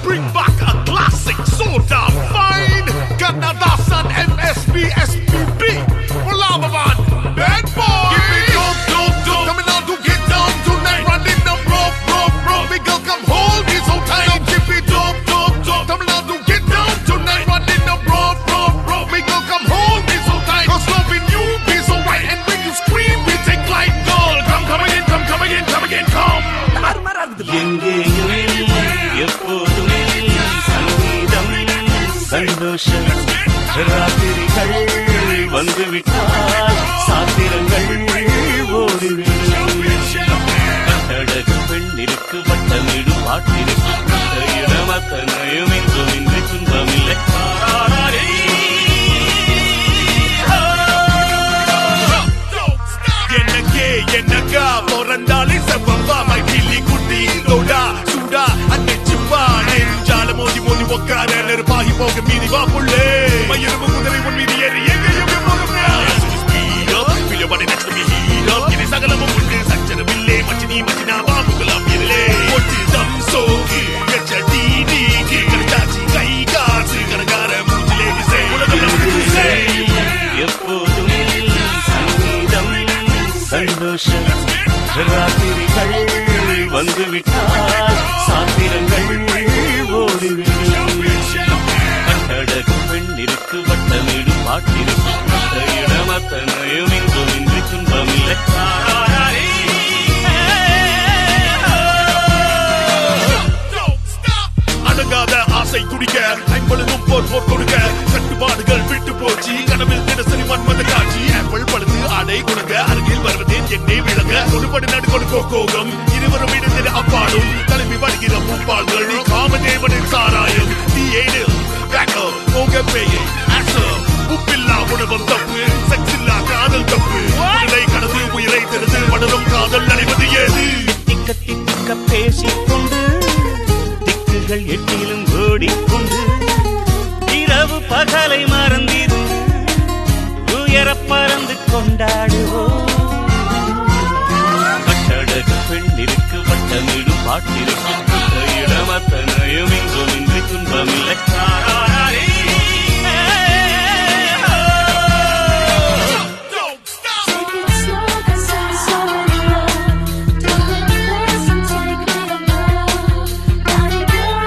bring back a classic soda fine. Canada Sun MSB SPB. Mulavavan, bad boy. Give me dope, dope, dope. Coming out to get down tonight. Running the rope, rope, rope. Big girl, come hold me so tight. Give me dope, dope, dope. Coming out to get down tonight. Running the rope, rope, rope. Big girl, come hold me so tight. Cause loving you be so right. And when you scream, we take light. Girl, come again, come again, come again, come. எப்போதுமே சங்கீதம் சந்தோஷம் ராத்திரிகள் வந்துவிட்டால் சாத்திரங்கள் ஓடிவிடும் கட்டழகு பெண்ணிற்கு வட்டமிடும் பாட்டிற்கு இடமத்தனையும் என்றும் இன்று துன்பமில்லை என்னக்கா பிறந்தாலே செவ்வா மை கிள்ளி குட்டி தோடா சூடா அன்னைச்சுப்பா நெஞ்சால மோதி மோதி உக்கார நெருப்பாகி போக மீறி வா புள்ளே மயிரும் குதிரை உன் மீறி ஏறி எங்கேயும் சகலமும் உண்டு சச்சரவில்லை மச்சினி மச்சினா பாபுகளாம் இருளே ஒட்டு தம் சோக்கு கச்சடி நீக்கி கடிச்சாச்சி கை காசு கணக்கார மூஞ்சிலே விசை உலகம் எப்போதுமே சங்கீதம் சந்தோஷம் ராத்திரிகள் வந்துவிட்டால் சாத்திரங்கள் ஓடிவிடும் கட்டழகு பெண்ணிற்கு வட்டமிடும் பாட்டிற்கு இடமத்தனையும் இன்றும் இன்று துன்பமில்லை அடங்காத ஆசை துடிக்க ஐம்பொழுதும் போர் போர் கொடுக்க கட்டுப்பாடுகள் விட்டு போச்சு கனவில் தினசரி மன்மத காட்சி ஆப்பிள் பழுது ஆடை கொடுக்க அருகில் வருவதே என்னை விளங்க ஒருபடி நடு கொடுக்கோ கோகம் இருவரும் இடத்தில் அப்பாடும் தலைமை வருகிற முப்பாள்கள் காமதேவனின் சாராயம் தீயேனில் பேக்கர் போக பேயை ஆசம் உப்பில்லா உணவம் தப்பு செக்ஸில்லா காதல் தப்பு உடலை கடந்து உயிரை தெரிந்து வளரும் காதல் நடைவது ஏது திக்க திக்க பேசிக்கொண்டு திக்குகள் எட்டிலும் ஓடிக்கொண்டு இரவு பகலை மறந்திருந்து உயர பறந்து கொண்டாடுவோம் கட்டழகு பெண்ணிற்கு வட்டமிடும் பாட்டிற்கு இடமத்தனையும் இன்றும் இன்று துன்பமில்லை